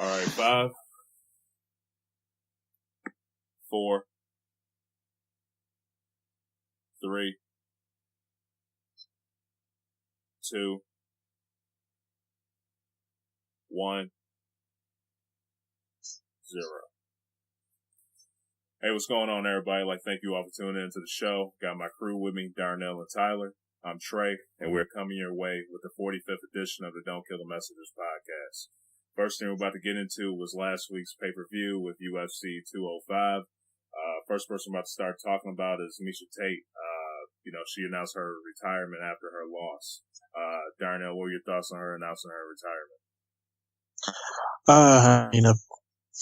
All right, 5, 4, 3, 2, 1, 0. Hey, what's going on, everybody? Thank you all for tuning in to the show. Got my crew with me, Darnell and Tyler. I'm Trey, and we're coming your way with the 45th edition of the Don't Kill the Messengers podcast. First thing we're about to get into was last week's pay-per-view with UFC 205. First person I'm about to start talking about is Miesha Tate. She announced her retirement after her loss. Darnell, what were your thoughts on her announcing her retirement?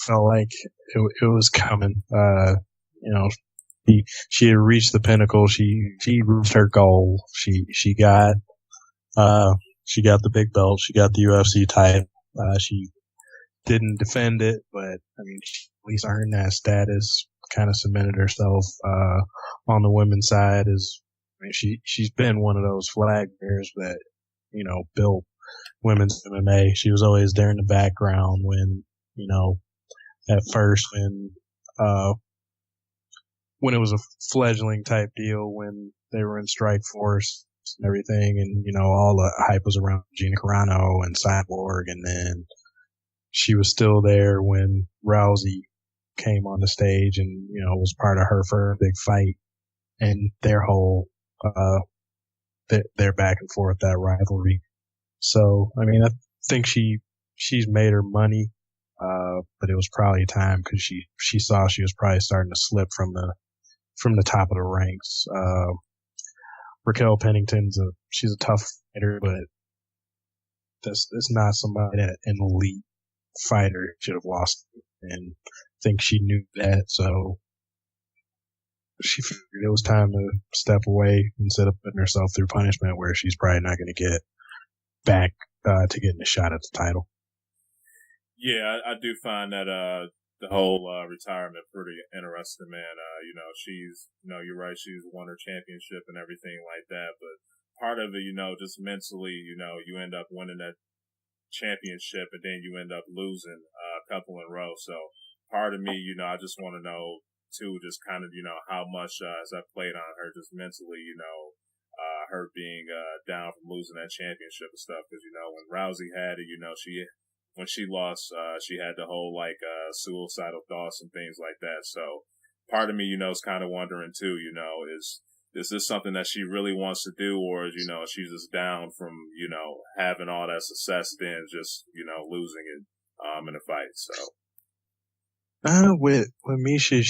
Felt like it was coming. She had reached the pinnacle. She reached her goal. She got the big belt. She got the UFC title. She didn't defend it, but she at least earned that status. Kind of cemented herself on the women's side. She's been one of those flag bearers that built women's MMA. She was always there in the background when at first when it was a fledgling type deal, when they were in Strikeforce and everything, and all the hype was around Gina Carano and Cyborg, and then she was still there when Rousey came on the stage and was part of her for a big fight, and their whole their back and forth, that rivalry. So I think she's made her money. But it was probably time because she saw she was probably starting to slip from the top of the ranks. Raquel Pennington's she's a tough fighter, but that's not somebody that an elite fighter should have lost, and I think she knew that, so she figured it was time to step away instead of putting herself through punishment where she's probably not going to get back to getting a shot at the title. Yeah, I do find that the whole retirement pretty interesting, man. She's you're right, she's won her championship and everything like that, but part of it, just mentally, you end up winning that championship and then you end up losing a couple in a row. So part of me, I just want to know too, just kind of how much has that played on her just mentally, her being down from losing that championship and stuff, because when Rousey had it, when she lost, she had the whole suicidal thoughts and things like that. So part of me, is kind of wondering too, is this something that she really wants to do, or is, she's just down from, having all that success, then just, losing it in a fight. So with Miesha,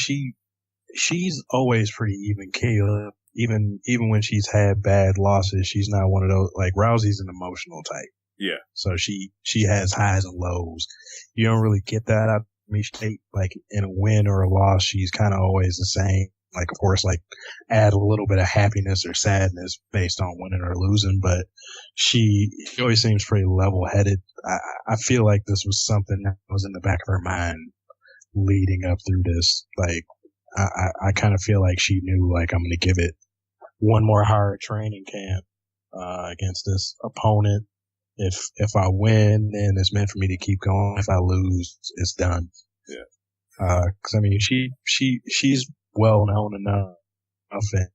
she's always pretty even keel. Even when she's had bad losses, she's not one of those, like Rousey's an emotional type. Yeah. So she has highs and lows. You don't really get that out of Miesha Tate. Like in a win or a loss, she's kind of always the same. Like, of course, add a little bit of happiness or sadness based on winning or losing, but she always seems pretty level-headed. I feel like this was something that was in the back of her mind leading up through this. Like, I kind of feel like she knew, I'm going to give it one more hard training camp against this opponent. If I win, then it's meant for me to keep going. If I lose, it's done. Yeah. Because she's well known enough, and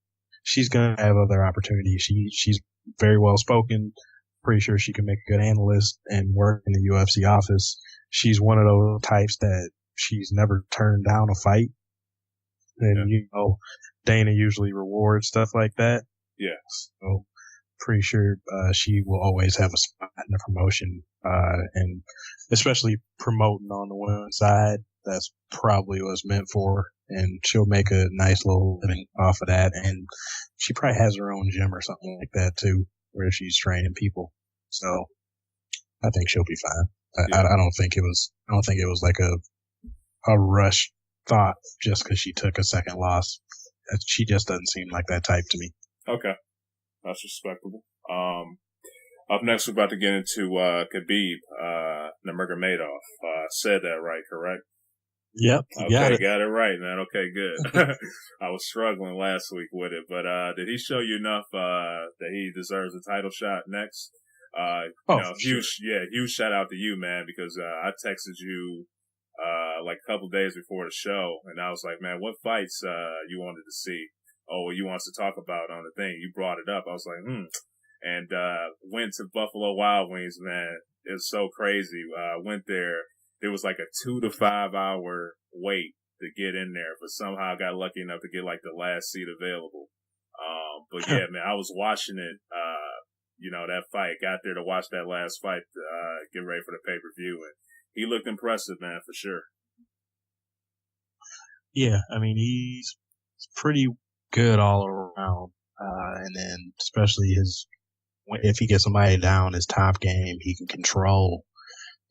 she's gonna have other opportunities. She's very well spoken. Pretty sure she can make a good analyst and work in the UFC office. She's one of those types that she's never turned down a fight. And Dana usually rewards stuff like that. Yeah. So pretty sure she will always have a spot in the promotion, and especially promoting on the women's side. That's probably what it's meant for, and she'll make a nice little living off of that. And she probably has her own gym or something like that too, where she's training people. So I think she'll be fine. Yeah. I don't think it was like a rush thought just because she took a second loss. She just doesn't seem like that type to me. Okay. That's respectable. Up next, we're about to get into Khabib Nurmagomedov. Said that right, correct? Yep. Okay, got it right, man. Okay, good. I was struggling last week with it, but did he show you enough that he deserves a title shot next? Huge shout out to you, man, because I texted you like a couple days before the show, and I was like, man, what fights you wanted to see? Oh, well, you want us to talk about on the thing. You brought it up. I was like, and went to Buffalo Wild Wings, man. It was so crazy. Went there. There was like a 2 to 5 hour wait to get in there, but somehow I got lucky enough to get like the last seat available. But yeah, man, I was watching it, that fight, got there to watch that last fight, get ready for the pay-per-view, and he looked impressive, man, for sure. Yeah, I mean, he's pretty good all around. And then especially if he gets somebody down, his top game, he can control.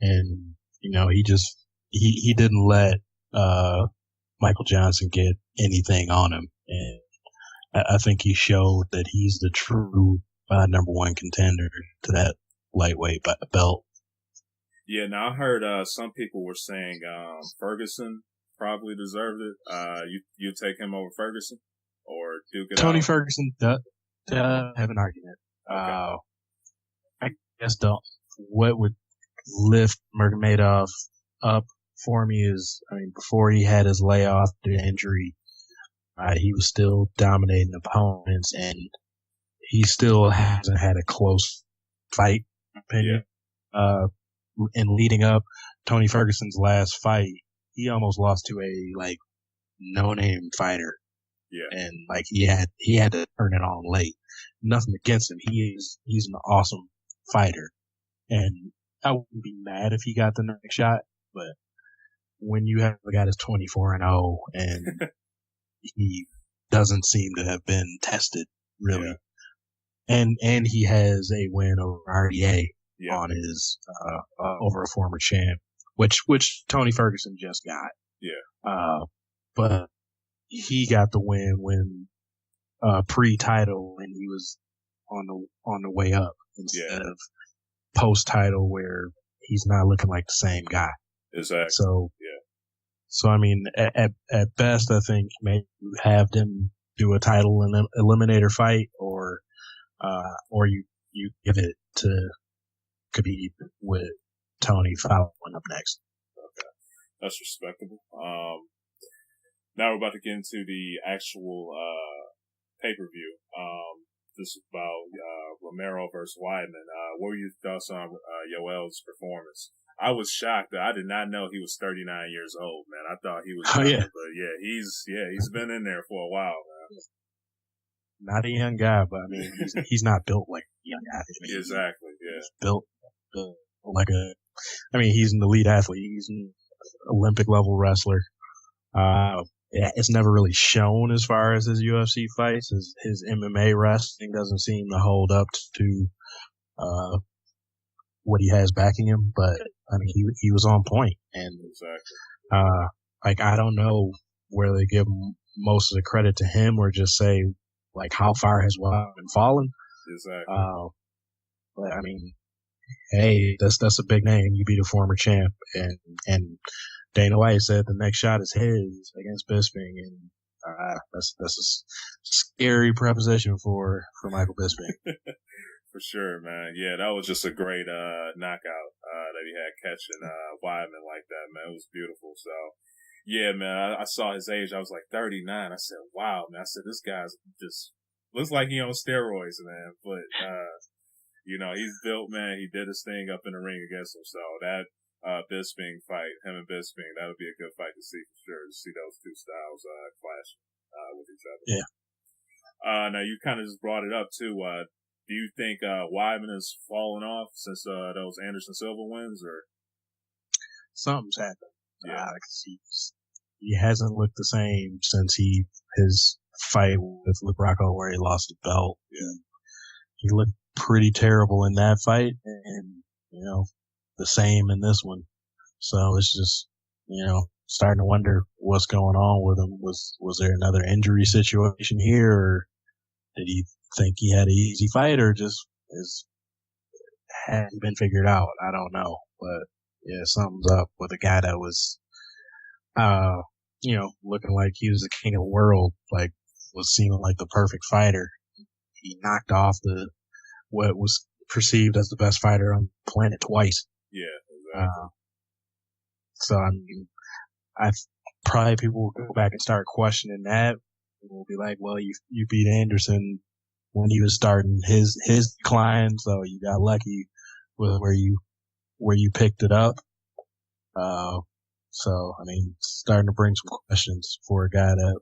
And, he didn't let, Michael Johnson get anything on him. And I think he showed that he's the true number one contender to that lightweight belt. Yeah, now I heard some people were saying Ferguson probably deserved it. You take him over Ferguson or Duke it Tony out? Ferguson does have an argument. Okay. I guess what would lift Nurmagomedov up for me is, before he had his layoff due to injury, he was still dominating opponents, and he still hasn't had a close fight, in my opinion. Yeah. And leading up, Tony Ferguson's last fight, he almost lost to a no-name fighter. Yeah. And he had to turn it on late. Nothing against him. He's an awesome fighter. And I wouldn't be mad if he got the next shot, but when you have a guy that's 24-0 and he doesn't seem to have been tested really. Yeah. And he has a win over RDA on his over a former champ, which Tony Ferguson just got. Yeah. But he got the win when pre-title when he was on the way up instead of post-title where he's not looking like the same guy. Exactly. So I mean, at best, I think maybe you have them do a title and eliminator fight, or you give it to Khabib with Tony following up next. Okay, that's respectable. Now we're about to get into the actual pay-per-view. This is about Romero versus Weidman. What were your thoughts on Yoel's performance? I was shocked that I did not know he was 39 years old, man. I thought he was younger, but he's been in there for a while, man. Not a young guy, but I mean, he's not built like a young guy. Exactly, yeah. He's built like he's an elite athlete. He's an Olympic level wrestler. It's never really shown as far as his UFC fights. His MMA wrestling doesn't seem to hold up to what he has backing him, but I mean, he was on point, and exactly. I don't know where they give most of the credit to him or just say how far has Weidman fallen. Exactly. But I mean, hey, that's a big name. You beat a former champ, and Dana White said the next shot is his against Bisping, and that's a scary proposition for Michael Bisping. For sure, man. Yeah, that was just a great knockout that he had catching Weidman like that, man. It was beautiful. So, yeah, man, I saw his age. I was like 39. I said, wow, man. I said, this guy's just looks like he on steroids, man. But, he's built, man. He did his thing up in the ring against him. So that Bisping fight, him and Bisping, that would be a good fight to see for sure, to see those two styles clash with each other. Yeah. Now, you kind of just brought it up, too. Do you think Weidman has fallen off since those Anderson Silva wins, or something's happened? Yeah, he hasn't looked the same since his fight with Luke Rocco where he lost the belt. Yeah, he looked pretty terrible in that fight, and the same in this one. So it's just starting to wonder what's going on with him. Was there another injury situation here, or did he think he had an easy fight, or just hadn't been figured out? I don't know, but yeah, something's up with a guy that was, looking like he was the king of the world, was seeming like the perfect fighter. He knocked off what was perceived as the best fighter on the planet twice. Yeah, exactly. So I mean, probably people will go back and start questioning that. We'll be like, well, you beat Anderson when he was starting his decline, so you got lucky with where you picked it up. So I mean, starting to bring some questions for a guy that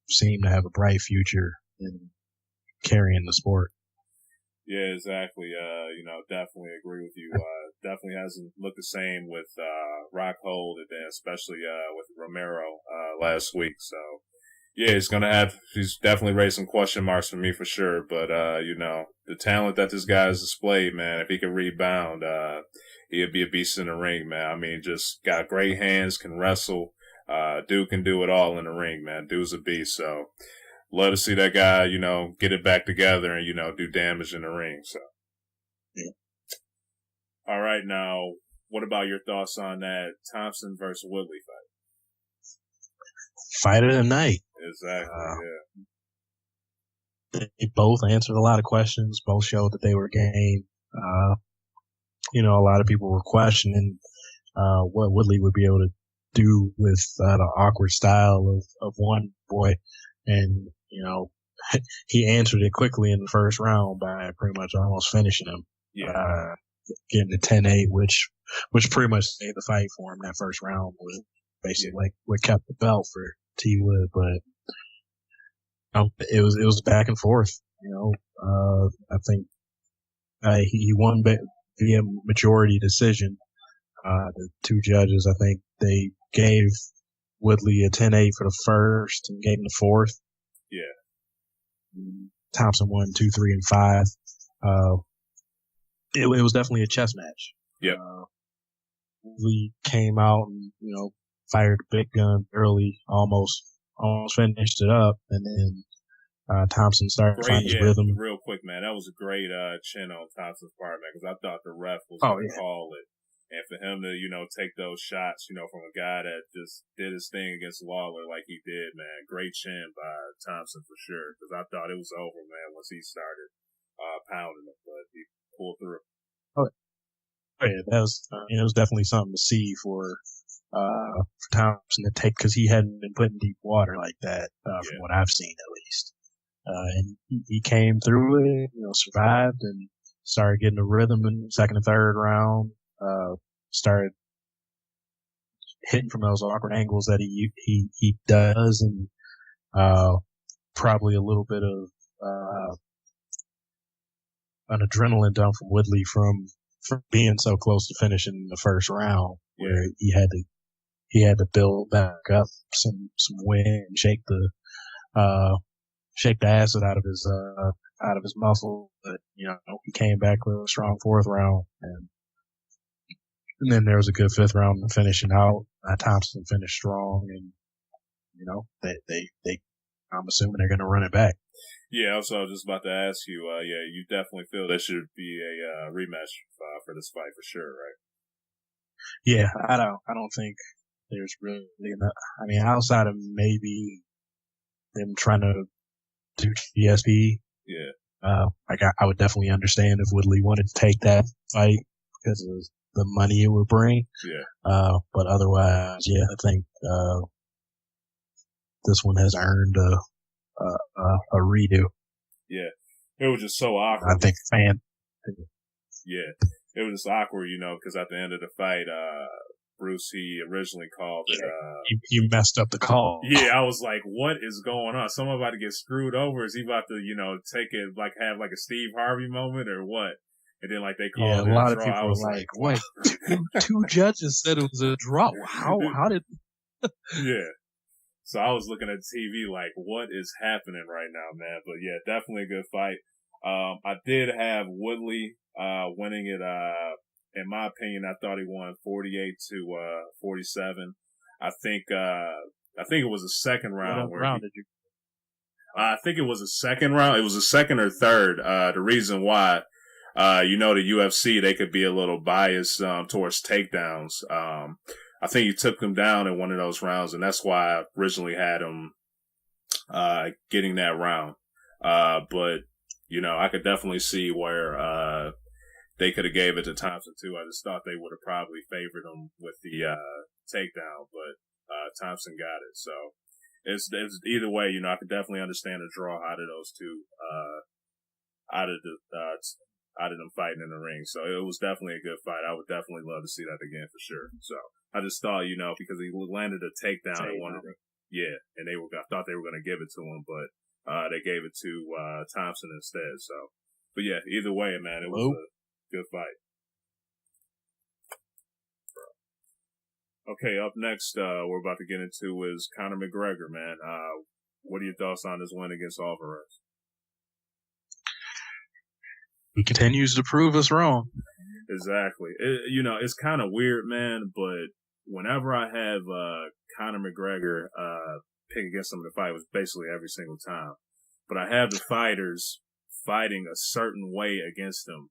seemed to have a bright future in carrying the sport. Yeah, exactly. Definitely agree with you. Definitely hasn't looked the same with Rockhold, and then especially with Romero last week. So yeah, he's definitely raised some question marks for me for sure. But the talent that this guy has displayed, man, if he can rebound, he'd be a beast in the ring, man. I mean, just got great hands, can wrestle. Dude can do it all in the ring, man. Dude's a beast. So love to see that guy, get it back together and, do damage in the ring. So, yeah. All right. Now, what about your thoughts on that Thompson versus Woodley fight? Fight of the night. Exactly. Yeah. They both answered a lot of questions. Both showed that they were game. A lot of people were questioning what Woodley would be able to do with the awkward style of one boy, and he answered it quickly in the first round by pretty much almost finishing him. Yeah. Getting to 10-8, which pretty much saved the fight for him. That first round was basically like what kept the belt for T Wood, but it was back and forth. I think he won via majority decision. The two judges, I think they gave Woodley a 10-8 for the first and gave him the fourth. Yeah. Thompson won 2, 3, and 5. It was definitely a chess match. Yeah. Woodley came out and fired a big gun early, almost finished it up, and then Thompson started to find his rhythm. Real quick, man, that was a great chin on Thompson's part, man, because I thought the ref was going to call it. And for him to, take those shots, from a guy that just did his thing against Lawler like he did, man, great chin by Thompson for sure. Because I thought it was over, man, once he started pounding him, but he pulled through. Oh yeah, that was it was definitely something to see for Thompson to take, because he hadn't been put in deep water like that from what I've seen at least. And he came through it, survived and started getting a rhythm in the second and third round. Started hitting from those awkward angles that he does, and probably a little bit of an adrenaline dump from Woodley from being so close to finishing in the first round, where he had to build back up some wind and shake the acid out of his muscle. But he came back with a strong fourth round, and then there was a good fifth round finishing out. Thompson finished strong, and they I'm assuming they're going to run it back. Yeah, also I was just about to ask you. You definitely feel there should be a rematch for this fight for sure, right? Yeah, I don't think there's really enough. I mean, outside of maybe them trying to do GSP. Yeah. I would definitely understand if Woodley wanted to take that fight because of the money it would bring. Yeah. But otherwise, yeah, I think this one has earned a redo. Yeah. It was just so awkward. I think Yeah. It was just awkward, because at the end of the fight, Bruce, he originally called it. You messed up the call. Yeah, I was like, what is going on? Someone about to get screwed over? Is he about to, take it, have a Steve Harvey moment or what? And then, they called it a lot a of draw. people I was were like, what? two judges said it was a draw. How did... Yeah. So I was looking at TV like, what is happening right now, man? But yeah, definitely a good fight. I did have Woodley winning it. In my opinion, I thought he won 48-47. I think it was a second round. What round did you? I think it was a second round. It was a second or third. The reason why, the UFC, they could be a little biased towards takedowns. I think he took him down in one of those rounds, and that's why I originally had him getting that round. But I could definitely see where they could have gave it to Thompson too. I just thought they would have probably favored him with the takedown, but Thompson got it. So it's either way. I could definitely understand a draw out of those two, out of the out of them fighting in the ring. So it was definitely a good fight. I would definitely love to see that again for sure. So I just thought, because he landed a takedown and wanted to, and I thought they were going to give it to him, but they gave it to Thompson instead. So, but yeah, either way, man, it was a good fight. Okay, up next, we're about to get into is Conor McGregor, man. What are your thoughts on his win against Alvarez? He continues to prove us wrong. Exactly. It's kind of weird, man, but whenever I have Conor McGregor pick against him to fight, it was basically every single time. But I have the fighters fighting a certain way against him.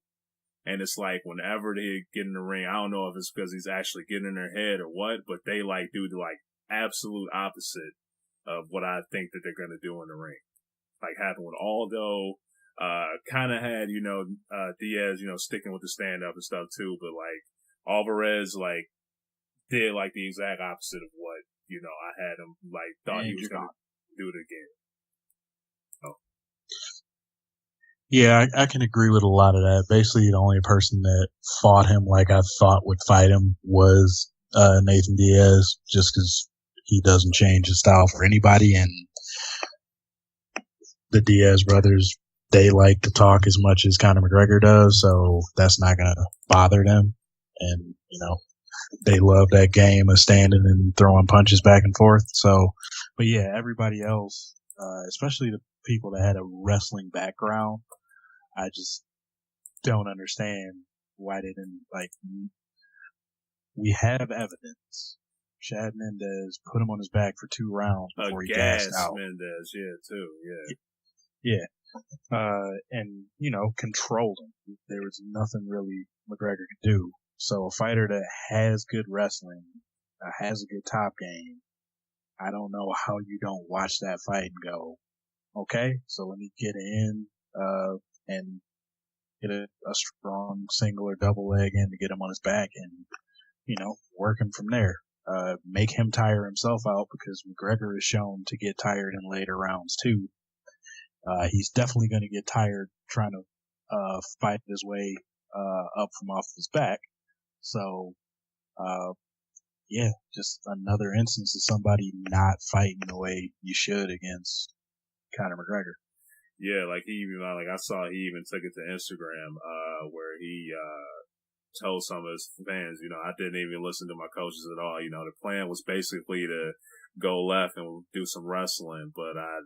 And it's like whenever they get in the ring, I don't know if it's because he's actually getting in their head or what, but they do the absolute opposite of what I think that they're going to do in the ring. Like happened with Aldo, kind of had, Diaz, sticking with the stand up and stuff too, but Alvarez, did the exact opposite of what, I had him, thought he was going to do it again. Oh. Yeah, I can agree with a lot of that. Basically, the only person that fought him like I thought would fight him was Nathan Diaz, just because he doesn't change his style for anybody. And the Diaz brothers, they like to talk as much as Conor McGregor does, so that's not going to bother them. And, they love that game of standing and throwing punches back and forth. So, but yeah, everybody else, especially the people that had a wrestling background, I just don't understand why they didn't, we have evidence. Chad Mendez put him on his back for 2 rounds before he gassed out. Mendez, too, Yeah. And, controlled him. There was nothing really McGregor could do. So a fighter that has good wrestling, has a good top game, I don't know how you don't watch that fight and go, okay, so let me get in, and get a strong single or double leg in to get him on his back and, work him from there. Make him tire himself out because McGregor is shown to get tired in later rounds too. He's definitely going to get tired trying to fight his way up from off his back. So, just another instance of somebody not fighting the way you should against Conor McGregor. Yeah, I saw he even took it to Instagram, where he told some of his fans, I didn't even listen to my coaches at all. The plan was basically to go left and do some wrestling, but I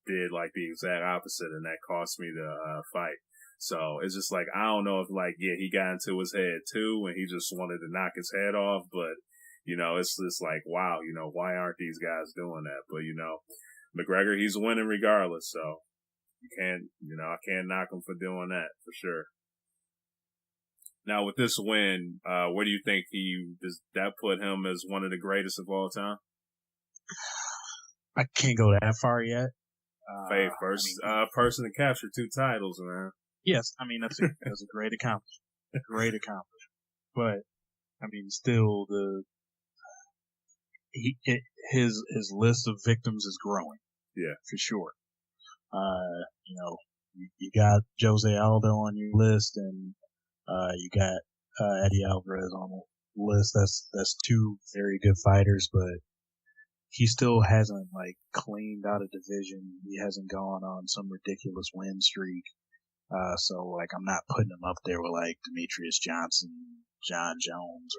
did the exact opposite, and that cost me the fight. So it's just I don't know if he got into his head too, and he just wanted to knock his head off, but it's just wow, why aren't these guys doing that? But McGregor, he's winning regardless, so you can't, I can't knock him for doing that for sure. Now with this win, where do you think does that put him as one of the greatest of all time? I can't go that far yet. First person to capture 2 titles, man. Yes, that's a great accomplishment. Great accomplishment. But still his list of victims is growing. Yeah, for sure. You got Jose Aldo on your list, and you got Eddie Alvarez on the list. That's 2 very good fighters, but he still hasn't cleaned out a division. He hasn't gone on some ridiculous win streak. So I'm not putting him up there with Demetrius Johnson, John Jones,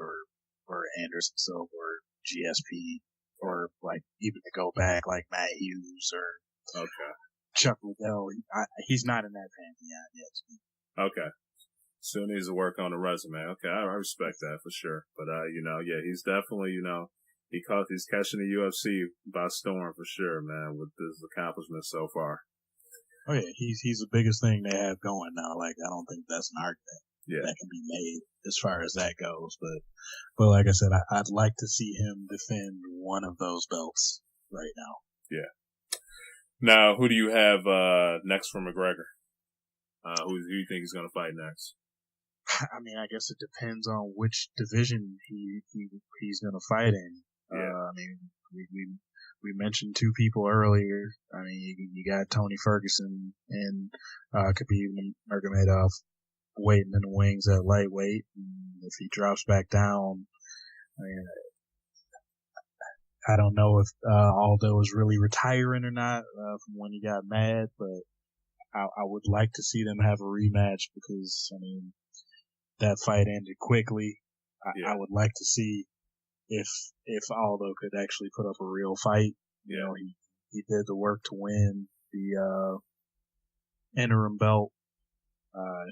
or Anderson Silva, or GSP, or even to go back Matt Hughes or Chuck Liddell. He's not in that pantheon yet. Okay. Still needs to work on the resume. Okay, I respect that for sure. But he's definitely he's catching the UFC by storm for sure, man, with his accomplishments so far. Oh yeah, he's the biggest thing they have going now. I don't think that's an argument that can be made as far as that goes. But like I said, I'd like to see him defend one of those belts right now. Yeah. Now, who do you have next for McGregor? Who do you think is going to fight next? I mean, I guess it depends on which division he's going to fight in. Yeah. I mean, we mentioned two people earlier. I mean, you got Tony Ferguson and Khabib Nurmagomedov waiting in the wings at lightweight. And if he drops back down, I mean, I don't know if Aldo is really retiring or not from when he got mad, but I would like to see them have a rematch because, I mean, that fight ended quickly. I would like to see if Aldo could actually put up a real fight. You know, he did the work to win the interim belt. I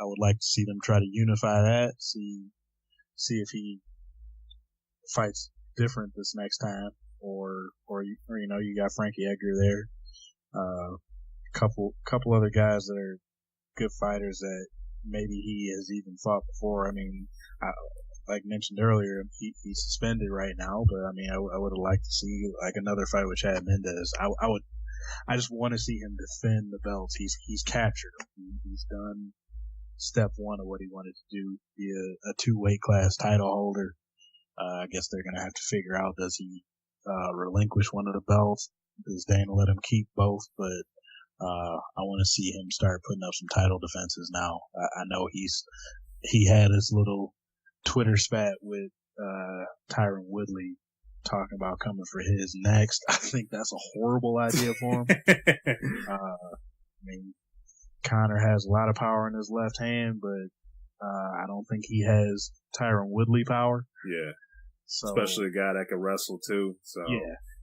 would like to see them try to unify that. See if he fights different this next time, or you know, you got Frankie Edgar there. Couple other guys that are good fighters that maybe he has even fought before. I mean, like mentioned earlier, he's suspended right now, but I mean, I would have liked to see like another fight with Chad Mendes. I just want to see him defend the belts. He's captured them. He's done step one of what he wanted to do, be a 2 weight class title holder. I guess they're gonna have to figure out, does he relinquish one of the belts? Does Dana let him keep both? But I want to see him start putting up some title defenses now. I know he had his little Twitter spat with Tyron Woodley talking about coming for his next. I think that's a horrible idea for him. I mean, Conor has a lot of power in his left hand, but I don't think he has Tyron Woodley power. Yeah. So, especially a guy that can wrestle too. So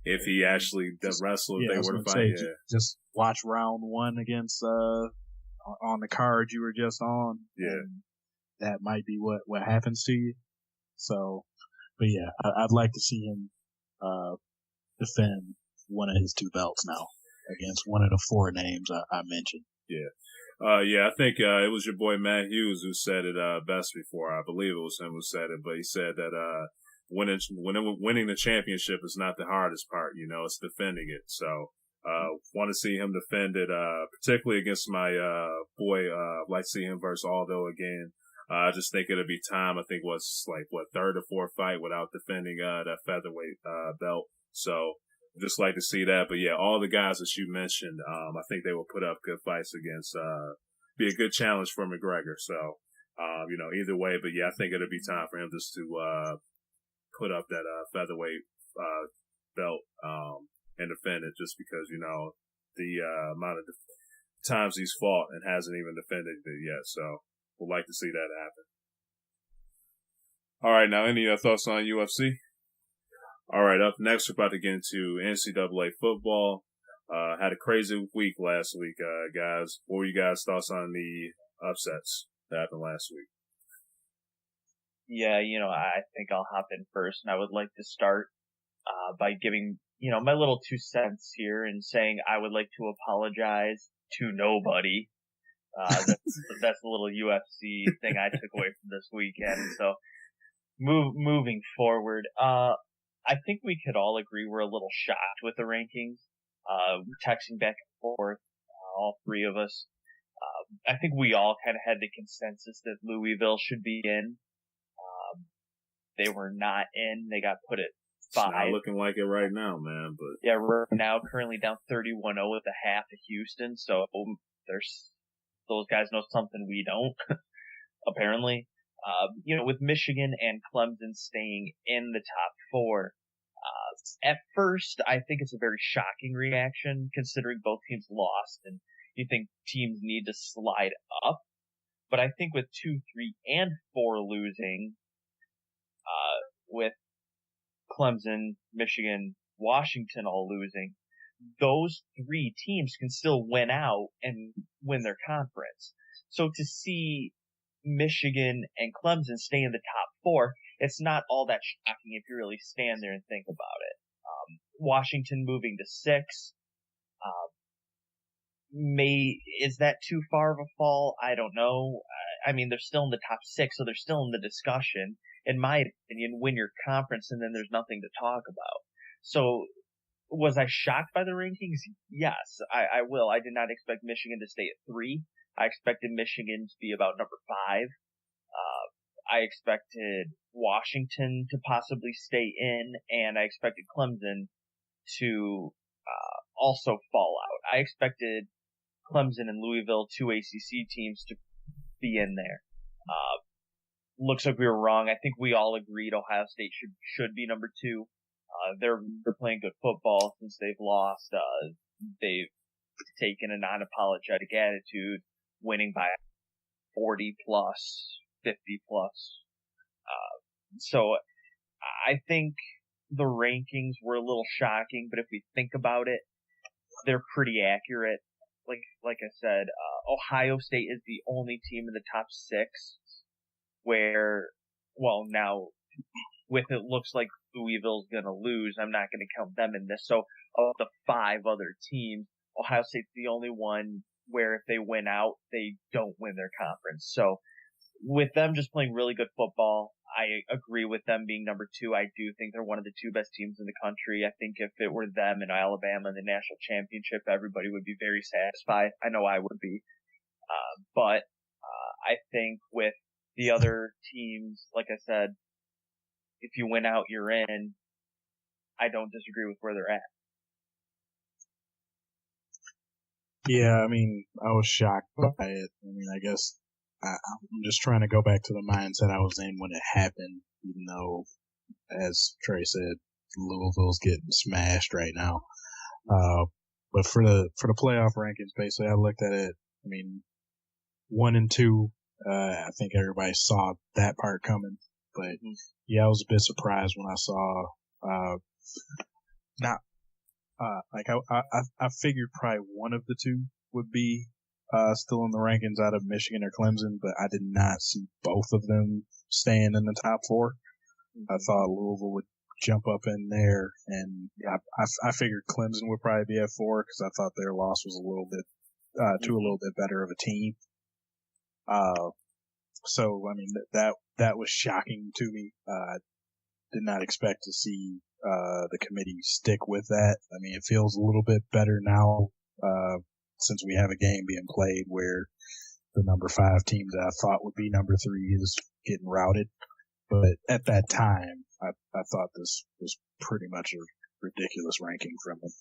if he actually does wrestle, if they were to fight, just watch round one against on the card you were just on. Yeah, and that might be what happens to you. So, but yeah, I'd like to see him defend one of his 2 belts now against one of the 4 names I mentioned. Yeah. I think it was your boy Matt Hughes who said it best before. I believe it was him who said it, but he said that winning the championship is not the hardest part, you know, it's defending it. So want to see him defend it, particularly against my boy. Like to see him versus Aldo again. I just think it'll be time. I think what's like 3rd or 4th fight without defending that featherweight belt. So just like to see that. But yeah, all the guys that you mentioned, I think they will put up good fights against, be a good challenge for McGregor. So, you know, either way, but yeah, I think it'll be time for him just to, put up that, featherweight, belt, and defend it just because, you know, the, amount of times he's fought and hasn't even defended it yet. So we'd like to see that happen. All right. Now, any thoughts on UFC? All right, up next, we're about to get into NCAA football. Had a crazy week last week, guys. What were you guys' thoughts on the upsets that happened last week? Yeah, you know, I think I'll hop in first, and I would like to start by giving, you know, my little 2 cents here and saying I would like to apologize to nobody. That's a little UFC thing I took away from this weekend. So, moving forward, I think we could all agree we're a little shocked with the rankings. Texting back and forth, all 3 of us. I think we all kind of had the consensus that Louisville should be in. They were not in. They got put at 5. It's not looking like it right now, man. But yeah, we're now currently down 31-0 with a half to Houston. So those guys know something we don't, apparently. You know, with Michigan and Clemson staying in the top 4, at first, I think it's a very shocking reaction considering both teams lost and you think teams need to slide up. But I think with 2, 3, and 4 losing, with Clemson, Michigan, Washington all losing, those 3 teams can still win out and win their conference. So to see Michigan and Clemson stay in the top 4, it's not all that shocking if you really stand there and think about it. Washington moving to 6, is that too far of a fall? I don't know. I mean, they're still in the top 6, so they're still in the discussion. In my opinion, win your conference and then there's nothing to talk about. So Was I shocked by the rankings? Yes, I will. I did not expect Michigan to stay at 3. I expected Michigan to be about number 5. I expected Washington to possibly stay in, and I expected Clemson to also fall out. I expected Clemson and Louisville, 2 ACC teams, to be in there. Looks like we were wrong. I think we all agreed Ohio State should be number 2. They're playing good football since they've lost. They've taken a non-apologetic attitude, winning by 40 plus, 50 plus. So I think the rankings were a little shocking, but if we think about it, they're pretty accurate. Like I said, Ohio State is the only team in the top 6 where, well, now with it looks like Louisville's going to lose. I'm not going to count them in this. So of the 5 other teams, Ohio State's the only one where if they win out, they don't win their conference. So with them just playing really good football, I agree with them being number 2. I do think they're one of the 2 best teams in the country. I think if it were them and Alabama in the national championship, everybody would be very satisfied. I know I would be. But I think with the other teams, like I said, if you win out, you're in. I don't disagree with where they're at. Yeah, I mean, I was shocked by it. I mean, I guess I'm just trying to go back to the mindset I was in when it happened, even though, as Trey said, Louisville's getting smashed right now. But for the playoff rankings, basically, I looked at it. I mean, 1 and 2, I think everybody saw that part coming. But yeah, I was a bit surprised when I saw I figured probably one of the 2 would be still in the rankings out of Michigan or Clemson, but I did not see both of them staying in the top 4. I thought Louisville would jump up in there, and I figured Clemson would probably be at 4 because I thought their loss was a little bit to a little bit better of a team. So I mean that was shocking to me. Did not expect to see the committee stick with that. I mean, it feels a little bit better now since we have a game being played where the number 5 team that I thought would be number 3 is getting routed. But at that time, I thought this was pretty much a ridiculous ranking from them.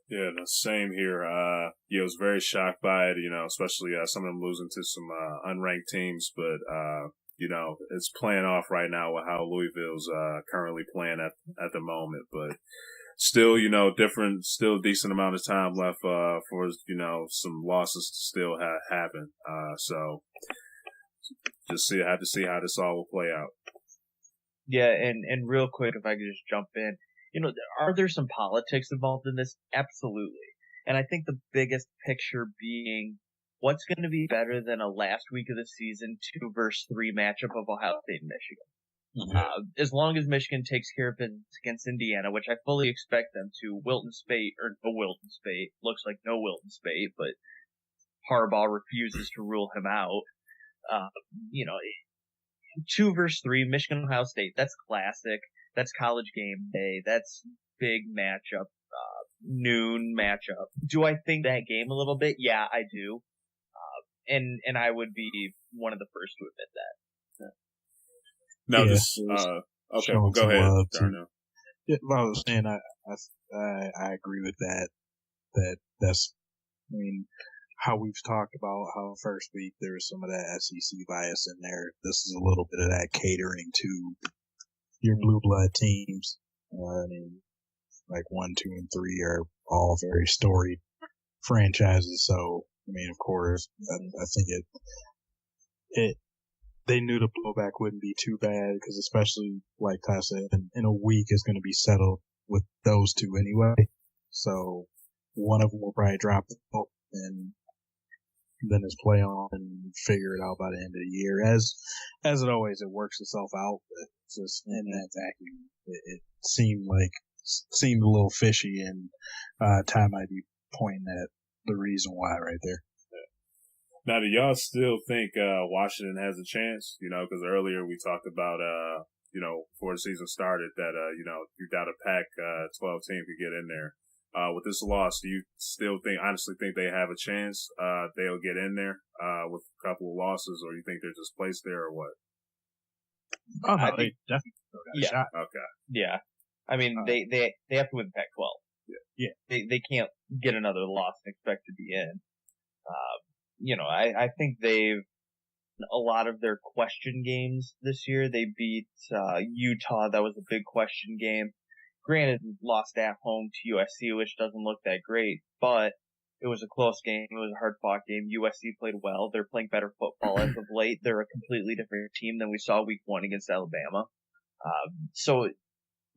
Yeah, the same here. Yeah, I was very shocked by it, especially some of them losing to some unranked teams. But, it's playing off right now with how Louisville's currently playing at the moment. But still, still decent amount of time left for, some losses to still happen. So just have to see how this all will play out. Yeah, and real quick, if I could just jump in. Are there some politics involved in this? Absolutely. And I think the biggest picture being what's going to be better than a last week of the season 2 versus 3 matchup of Ohio State and Michigan. Mm-hmm. As long as Michigan takes care of business against Indiana, which I fully expect them to, Wilton Spate, looks like no Wilton Spate, but Harbaugh refuses to rule him out. 2 versus 3, Michigan, Ohio State, that's classic. That's college game day. That's big matchup, noon matchup. Do I think that game a little bit? Yeah, I do. And I would be one of the first to admit that. No, okay, well, go ahead, Darnell. Yeah, I was saying, I agree with that. That's, I mean, how we've talked about how first week there was some of that SEC bias in there. This is a little bit of that catering to your blue blood teams. I mean, like 1, 2, and 3 are all very storied franchises. So, I mean, of course, I think they knew the blowback wouldn't be too bad because, especially like Ty said, in a week is going to be settled with those 2 anyway. So one of them will probably drop the ball and then just play on and figure it out by the end of the year. As it always, it works itself out, but just in that vacuum, it seemed a little fishy, and Ty might be pointing at the reason why right there. Now, do y'all still think Washington has a chance? Because earlier we talked about before the season started that, you doubt a Pac-12 team could get in there. With this loss, do you still honestly think they have a chance? They'll get in there, with a couple of losses, or you think they're just placed there or what? Oh, no, they definitely still got a shot. Okay. Yeah. I mean, they have to win the Pac-12. Yeah. They can't get another loss and expect to be in. I think they've, a lot of their question games this year, they beat, Utah. That was a big question game. Granted, lost at home to USC, which doesn't look that great, but it was a close game. It was a hard-fought game. USC played well. They're playing better football as of late. They're a completely different team than we saw week 1 against Alabama. So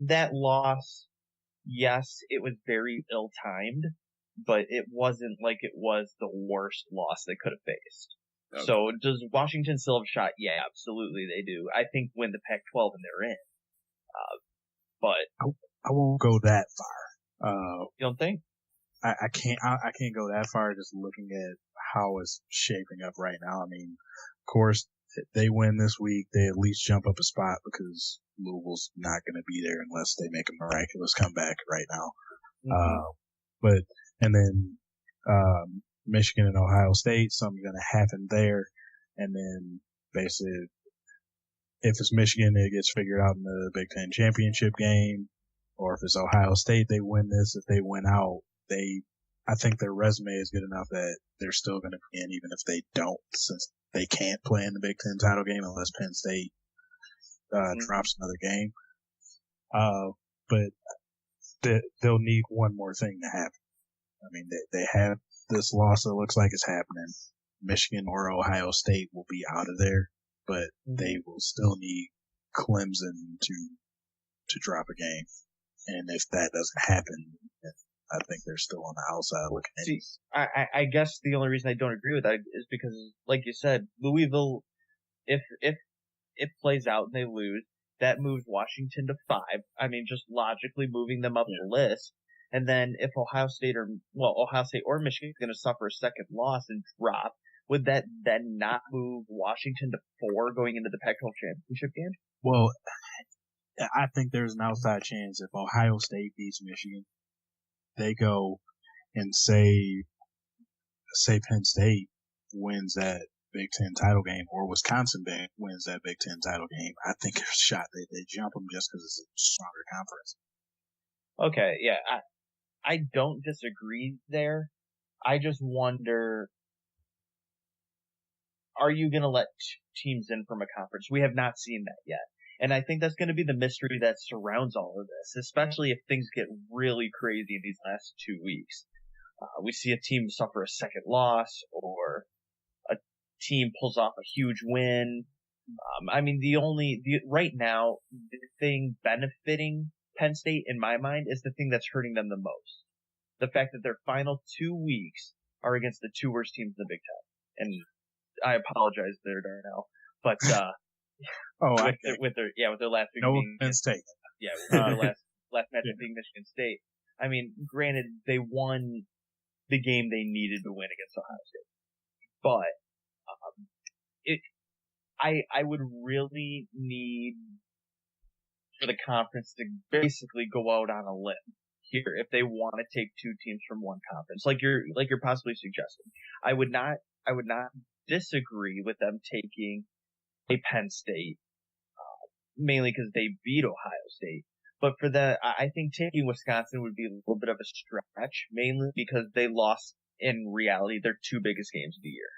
that loss, yes, it was very ill-timed, but it wasn't like it was the worst loss they could have faced. Okay. So does Washington still have a shot? Yeah, absolutely they do. I think win the Pac-12 and they're in. But I won't go that far. You don't think? I can't go that far just looking at how it's shaping up right now. I mean, of course, if they win this week, they at least jump up a spot because Louisville's not going to be there unless they make a miraculous comeback right now. Mm-hmm. And then Michigan and Ohio State, something's going to happen there. And then basically, if it's Michigan, it gets figured out in the Big Ten championship game. Or if it's Ohio State, they win this. If they win out, I think their resume is good enough that they're still going to be in, even if they don't, since they can't play in the Big Ten title game unless Penn State drops another game. But they'll need one more thing to happen. I mean, they have this loss that looks like it's happening. Michigan or Ohio State will be out of there, but they will still need Clemson to drop a game. And if that doesn't happen, I think they're still on the outside looking in. See, I guess the only reason I don't agree with that is because, like you said, Louisville, if it plays out and they lose, that moves Washington to 5. I mean, just logically moving them up the list. And then if Ohio State or Michigan is going to suffer a second loss and drop, would that then not move Washington to 4 going into the Pac-12 championship game? Well, I think there's an outside chance if Ohio State beats Michigan, they go and say Penn State wins that Big Ten title game, or Wisconsin wins that Big Ten title game. I think there's a shot they jump them just because it's a stronger conference. Okay, yeah, I don't disagree there. I just wonder, are you going to let teams in from a conference? We have not seen that yet. And I think that's going to be the mystery that surrounds all of this, especially if things get really crazy these last 2 weeks. We see a team suffer a second loss, or a team pulls off a huge win. I mean, right now, the thing benefiting Penn State, in my mind, is the thing that's hurting them the most. The fact that their final 2 weeks are against the 2 worst teams in the Big Ten. And I apologize there, Darnell, but with their last week being Penn State. Yeah, with their last match being Michigan State. I mean, granted, they won the game they needed to win against Ohio State, but I would really need for the conference to basically go out on a limb here if they want to take 2 teams from one conference, like you're possibly suggesting. I would not disagree with them taking a Penn State, mainly because they beat Ohio State. But I think taking Wisconsin would be a little bit of a stretch, mainly because they lost, in reality, their 2 biggest games of the year.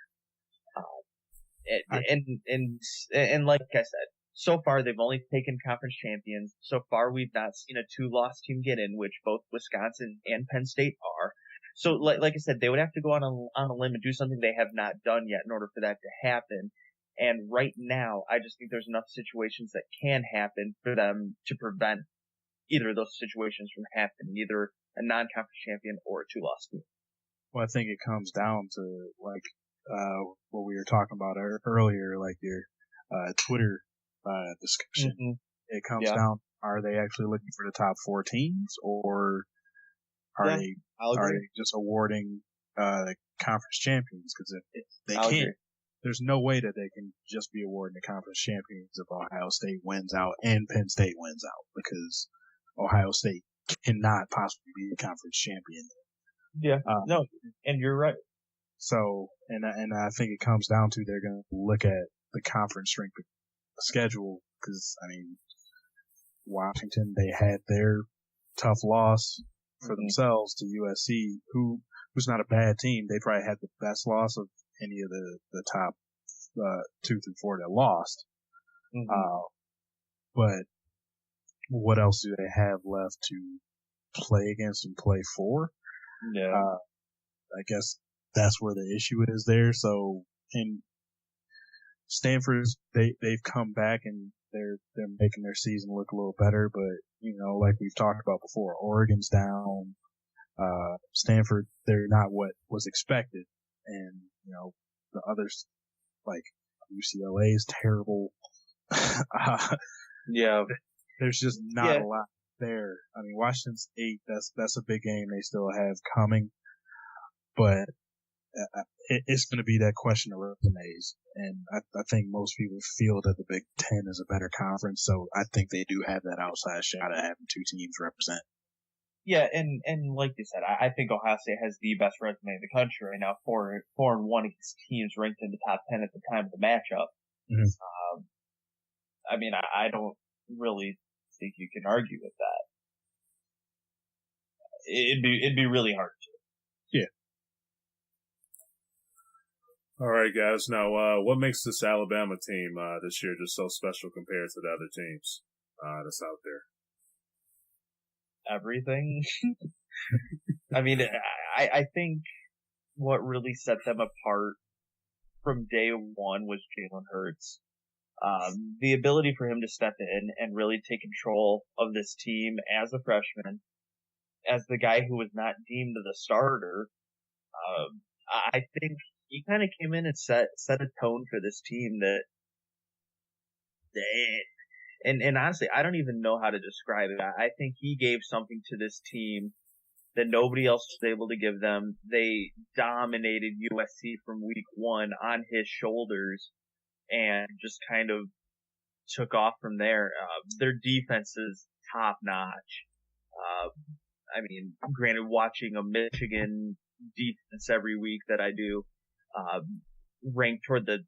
And like I said, so far they've only taken conference champions. So far we've not seen a 2-loss team get in, which both Wisconsin and Penn State are. So like I said, they would have to go on a limb and do something they have not done yet in order for that to happen. And right now, I just think there's enough situations that can happen for them to prevent either of those situations from happening, either a non-conference champion or a 2-loss team. Well, I think it comes down to, like, what we were talking about earlier, like your Twitter discussion. Mm-hmm. It comes down, are they actually looking for the top 4 teams, or are they just awarding conference champions? Because if they can't, there's no way that they can just be awarding the conference champions if Ohio State wins out and Penn State wins out, because Ohio State cannot possibly be the conference champion. Yeah, no, and you're right. So, and I think it comes down to they're going to look at the conference strength of schedule, because, I mean, Washington, they had their tough loss for themselves to USC, who's not a bad team. They probably had the best loss of any of the top 2 through 4 that lost. But what else do they have left to play against and play for? Yeah. I guess that's where the issue is there. So, and Stanford's, they've come back and they're making their season look a little better, but, you know, like we've talked about before, Oregon's down, Stanford, they're not what was expected. And, you know, the others, like UCLA is terrible. Yeah. There's just not a lot there. I mean, Washington's 8, that's a big game they still have coming, but it's going to be that question of resumes. And I think most people feel that the Big Ten is a better conference, so I think they do have that outside shot at having 2 teams represent. Yeah, and like you said, I think Ohio State has the best resume in the country right now, 4-1 against teams ranked in the top 10 at the time of the matchup. I mean, I don't really think you can argue with that. It'd be really hard to. Yeah. All right, guys. Now, what makes this Alabama team this year just so special compared to the other teams that's out there? Everything. I mean, I think what really set them apart from day one was Jalen Hurts. The ability for him to step in and really take control of this team as a freshman, as the guy who was not deemed the starter. I think he kind of came in and set a tone for this team that, and honestly, I don't even know how to describe it. I think he gave something to this team that nobody else was able to give them. They dominated USC from week 1 on his shoulders and just kind of took off from there. Their defense is top notch. I mean, granted, watching a Michigan defense every week that I do, ranked toward the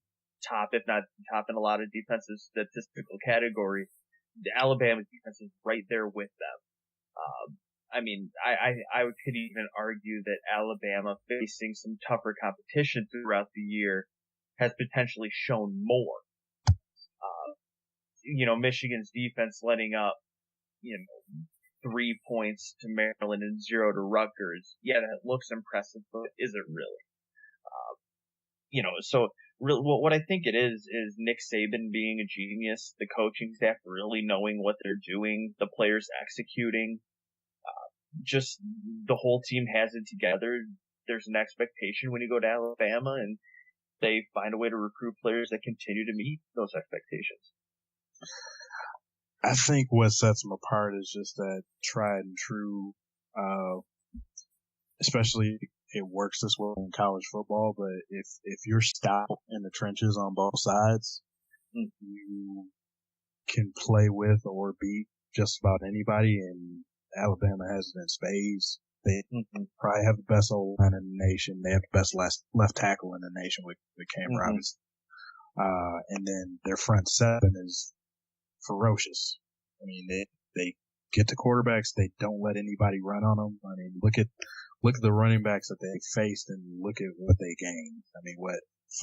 top, if not top in a lot of defensive statistical category, the Alabama defense is right there with them. I mean, I could even argue that Alabama, facing some tougher competition throughout the year, has potentially shown more. You know, Michigan's defense letting up, 3 points to Maryland and 0 to Rutgers. Yeah, that looks impressive, but is it really? So what I think it is Nick Saban being a genius, the coaching staff really knowing what they're doing, the players executing, just the whole team has it together. There's an expectation when you go to Alabama, and they find a way to recruit players that continue to meet those expectations. I think what sets them apart is just that tried and true, especially it works this way in college football, but if you're stout in the trenches on both sides, you can play with or beat just about anybody, and Alabama has it in spades. They probably have the best O-line in the nation. They have the best left tackle in the nation with Cam Robinson. And then their front 7 is ferocious. I mean, they get to quarterbacks. They don't let anybody run on them. I mean, look at the running backs that they faced and look at what they gained. I mean,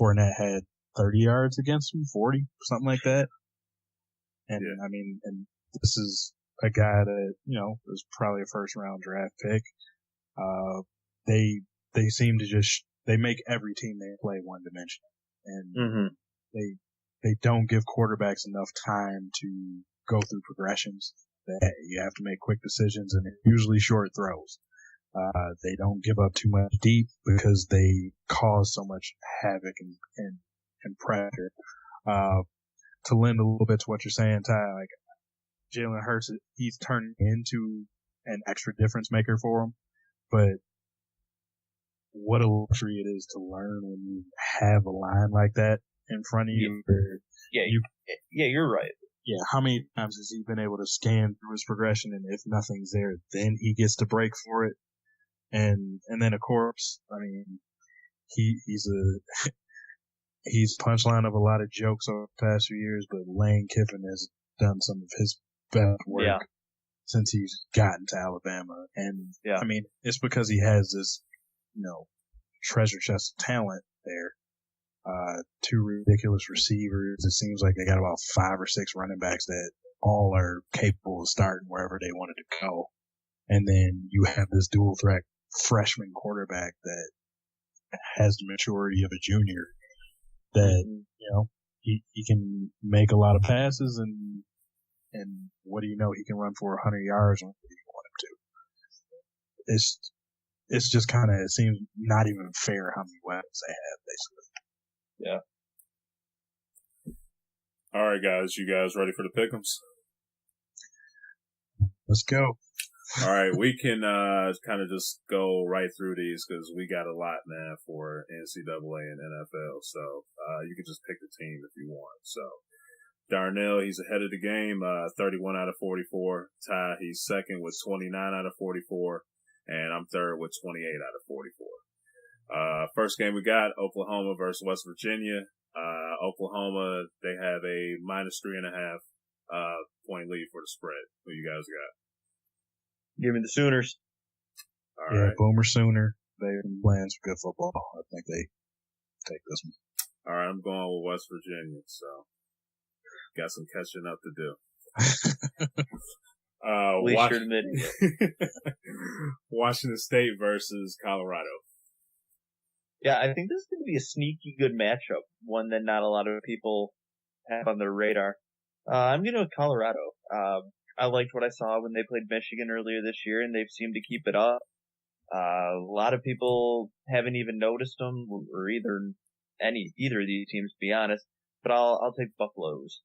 Fournette had 30 yards against them, 40, something like that. And I mean, and this is a guy that, was probably a first round draft pick. They seem to they make every team they play one dimensional, and they don't give quarterbacks enough time to go through progressions. That you have to make quick decisions, and usually short throws. They don't give up too much deep because they cause so much havoc and pressure. To lend a little bit to what you're saying, Ty, like Jalen Hurts, he's turned into an extra difference maker for them, but what a luxury it is to learn when you have a line like that in front of you. You're right. Yeah, how many times has he been able to scan through his progression, and if nothing's there, then he gets to break for it, and then of course, I mean, he's punchline of a lot of jokes over the past few years, but Lane Kiffin has done some of his best work since he's gotten to Alabama, and I mean, it's because he has this, treasure chest of talent there. 2 ridiculous receivers. It seems like they got about 5 or 6 running backs that all are capable of starting wherever they wanted to go. And then you have this dual threat freshman quarterback that has the maturity of a junior that, he can make a lot of passes and what do you know, he can run for 100 yards whenever you want him to. It's just kind of, it seems not even fair how many weapons they have, basically. Yeah. All right, guys. You guys ready for the pick'ems? Let's go. All right. We can kind of just go right through these because we got a lot, man, for NCAA and NFL. So you can just pick the team if you want. So Darnell, he's ahead of the game, 31 out of 44. Ty, he's second with 29 out of 44. And I'm third with 28 out of 44. First game we got Oklahoma versus West Virginia. Oklahoma, they have a -3.5 point lead for the spread. Who you guys got? Give me the Sooners. All right. Boomer Sooner. They've been playing some good football. I think they take this one. All right, I'm going with West Virginia. So got some catching up to do. At least you're admitting it. Washington State versus Colorado. Yeah, I think this is going to be a sneaky good matchup, one that not a lot of people have on their radar. I'm going to go with Colorado. I liked what I saw when they played Michigan earlier this year, and they've seemed to keep it up. A lot of people haven't even noticed them, or either of these teams, to be honest. But I'll take Buffaloes.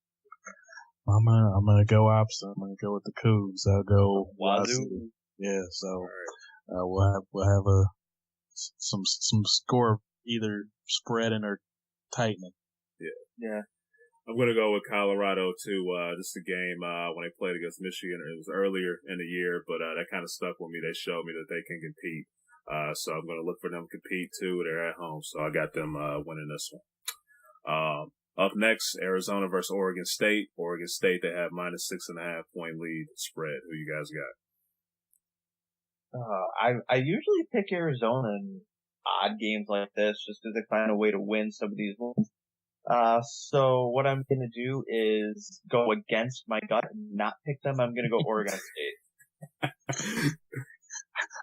I'm gonna go opposite. I'm gonna go with the Cougs. I'll go Wazoo. Yeah, so we'll have some score either spreading or tightening. Yeah. I'm going to go with Colorado too. This is a game when they played against Michigan. It was earlier in the year, but that kind of stuck with me. They showed me that they can compete. So I'm going to look for them to compete too. They're at home, so I got them winning this one. Up next, Arizona versus Oregon State. Oregon State, they have -6.5 point lead spread. Who you guys got? I usually pick Arizona in odd games like this just because they find a way to win some of these ones. So what I'm going to do is go against my gut and not pick them. I'm going to go Oregon State.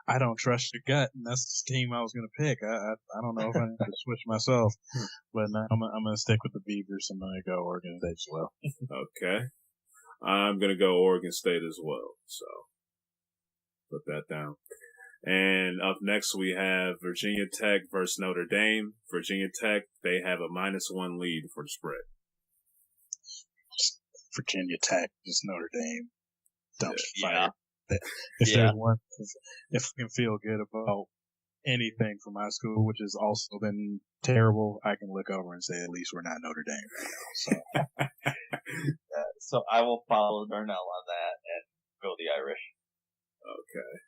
I don't trust your gut, and that's the team I was going to pick. I don't know if I need to switch myself, but no, I'm going to stick with the Beavers. I'm going to go Oregon State as well. Okay. I'm going to go Oregon State as well. So put that down. And up next, we have Virginia Tech versus Notre Dame. Virginia Tech, they have a -1 lead for the spread. Virginia Tech, just Notre Dame. Don't fire. If there's one, if I can feel good about anything from my school, which has also been terrible, I can look over and say at least we're not Notre Dame right now. So, so I will follow Darnell on that and go the Irish. Okay.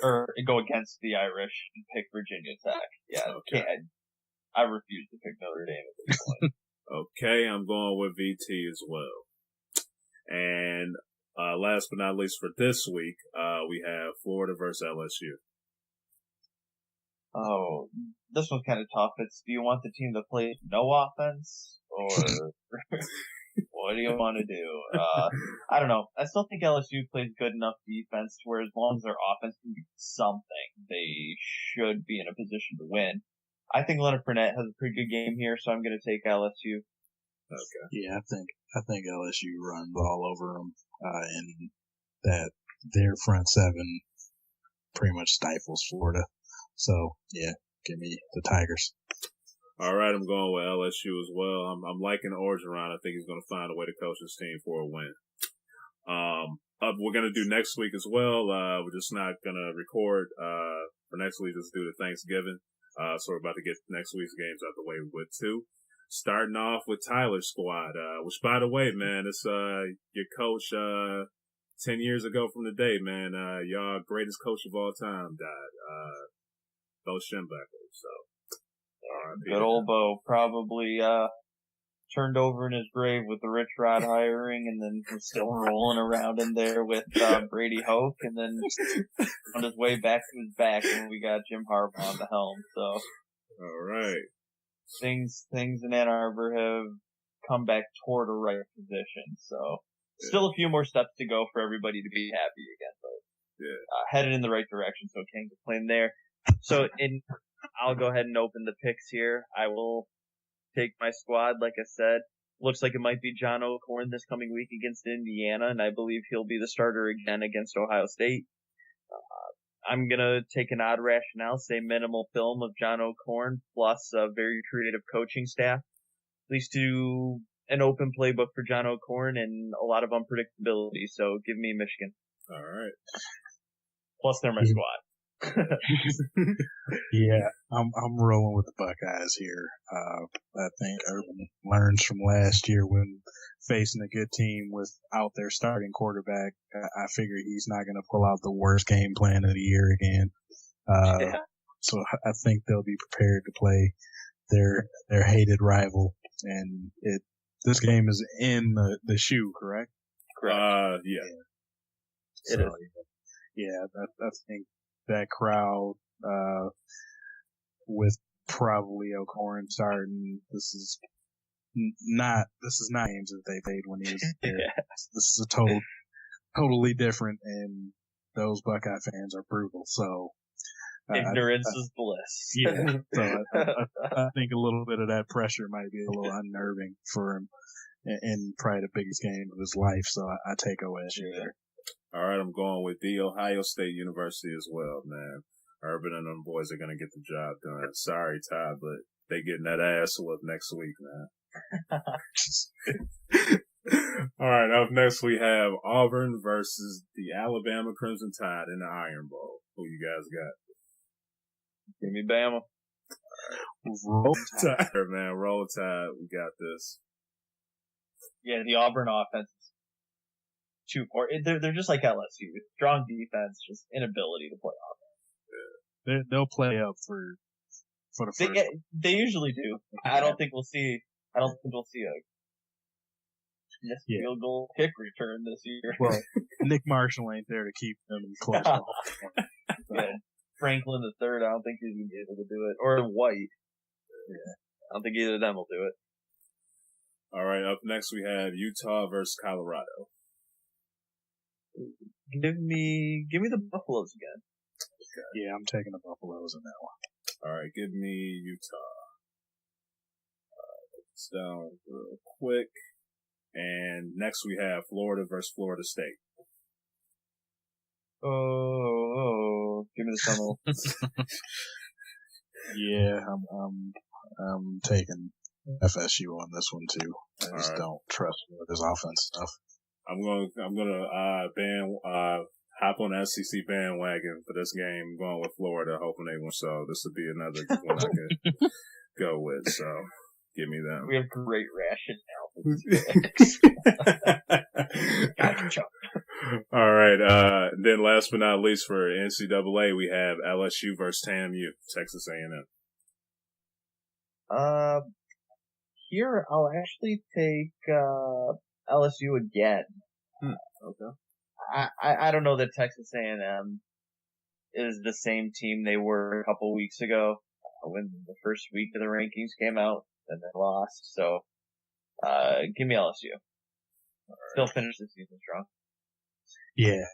Or go against the Irish and pick Virginia Tech. Yeah, okay. I refuse to pick Notre Dame at this point. Okay, I'm going with VT as well. And last but not least for this week, we have Florida versus LSU. Oh, this one's kind of tough. Do you want the team that plays no offense, or what do you want to do? I don't know. I still think LSU plays good enough defense where as long as their offense can do something, they should be in a position to win. I think Leonard Fournette has a pretty good game here, so I'm going to take LSU. Okay. Yeah, I think LSU runs all over them, and that their front seven pretty much stifles Florida. So yeah, give me the Tigers. All right, I'm going with LSU as well. I'm liking Orgeron. I think he's going to find a way to coach his team for a win. We're going to do next week as well. We're just not going to record for next week just due to Thanksgiving. So we're about to get next week's games out the way with 2. Starting off with Tyler's squad, which, by the way, man, it's your coach 10 years ago from today, man. Y'all greatest coach of all time died. Bo Schembechler. So, good old Bo, probably turned over in his grave with the Rich Rod hiring, and then was still rolling around in there with Brady Hoke, and then on his way back to his back when we got Jim Harbaugh on the helm. So, all right. Things in Ann Arbor have come back toward a right position. So, still a few more steps to go for everybody to be happy again, but headed in the right direction. So can't complain there. So I'll go ahead and open the picks here. I will take my squad, like I said. Looks like it might be John O'Korn this coming week against Indiana, and I believe he'll be the starter again against Ohio State. I'm going to take an odd rationale, say minimal film of John O'Korn plus a very creative coaching staff. Leads to an open playbook for John O'Korn and a lot of unpredictability. So give me Michigan. All right. Plus they're my squad. Yeah, I'm rolling with the Buckeyes here. I think Urban learns from last year when facing a good team without their starting quarterback. I figure he's not going to pull out the worst game plan of the year again. So I think they'll be prepared to play their hated rival. And this game is in the shoe, correct? Correct. Yeah. It is. Yeah, I think that crowd, with probably O'Korn starting, this is not games that they played when he was there. This is totally different, and those Buckeye fans are brutal. So ignorance is bliss. Yeah. So I think a little bit of that pressure might be a little unnerving for him in probably the biggest game of his life. So I take OSU there. All right, I'm going with The Ohio State University as well, man. Urban and them boys are going to get the job done. Sorry, Ty, but they getting that ass whooped next week, man. All right, up next we have Auburn versus the Alabama Crimson Tide in the Iron Bowl. Who you guys got? Give me Bama. Roll Tide, man. Roll Tide. We got this. Yeah, the Auburn offense. They're just like LSU. Strong defense, just inability to play offense. Yeah. They'll play up for the first. They usually do. I don't think we'll see a field goal kick return this year. Well, Nick Marshall ain't there to keep them close. Yeah. Franklin the third, I don't think he's gonna be able to do it. Or White. Yeah. I don't think either of them will do it. All right, up next we have Utah versus Colorado. Give me the Buffaloes again. Okay. Yeah, I'm taking the Buffaloes in that one. All right, give me Utah. Put this down real quick. And next we have Florida versus Florida State. Oh, give me the Seminoles. Yeah, I'm taking FSU on this one too. I just don't trust him with his offense stuff. I'm gonna hop on the SEC bandwagon for this game. I'm going with Florida, hoping they win. So this would be another one I could go with. So give me them. We have great rationale. All right. Then last but not least for NCAA, we have LSU versus TAMU, Texas A&M. Here I'll actually take LSU again. Okay. I don't know that Texas A&M is the same team they were a couple weeks ago when the first week of the rankings came out and they lost. So, give me LSU. Right. Still finish the season strong. Yeah,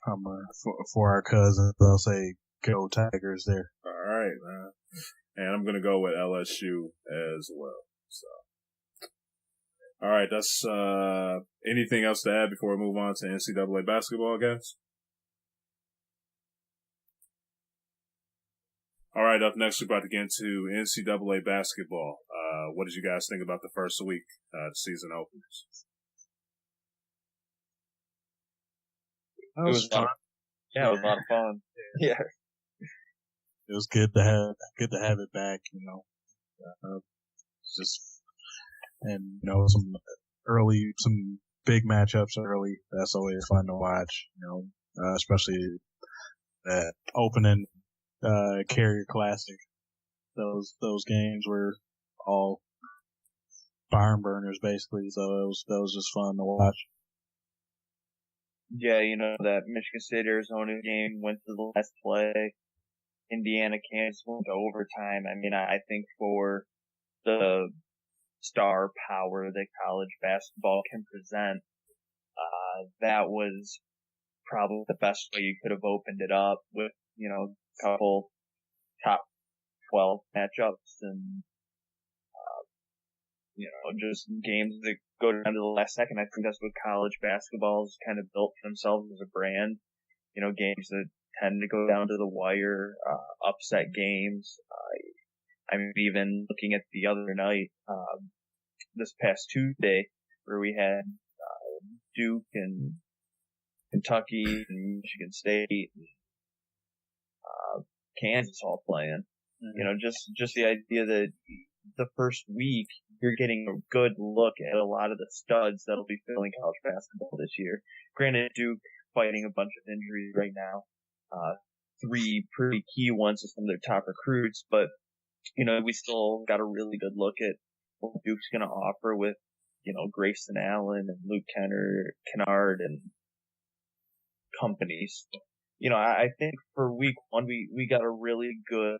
for our cousins, they'll say go Tigers there. All right, man. And I'm gonna go with LSU as well. So. All right, that's anything else to add before we move on to NCAA basketball, guys? All right, up next, we're about to get into NCAA basketball. What did you guys think about the first week, the season openers? It was fun. Yeah, it was a lot of fun. Yeah. it was good to have it back. Just and some big matchups early. That's always fun to watch. Especially that opening Carrier Classic. Those games were all barn burners basically. So that was just fun to watch. Yeah, that Michigan State Arizona game went to the last play. Indiana Kansas went to overtime. I mean, I think for the star power that college basketball can present, that was probably the best way you could have opened it up with, a couple top 12 matchups and, just games that go down to the last second. I think that's what college basketball has kind of built for themselves as a brand. Games that tend to go down to the wire, upset games. I mean, even looking at the other night, this past Tuesday, where we had Duke and Kentucky and Michigan State and Kansas all playing. Mm-hmm. Just the idea that the first week you're getting a good look at a lot of the studs that'll be filling college basketball this year. Granted, Duke fighting a bunch of injuries right now. 3 pretty key ones with some of their top recruits, but we still got a really good look at what Duke's going to offer with, Grayson Allen and Luke Kennard and companies. I think for week 1, we got a really good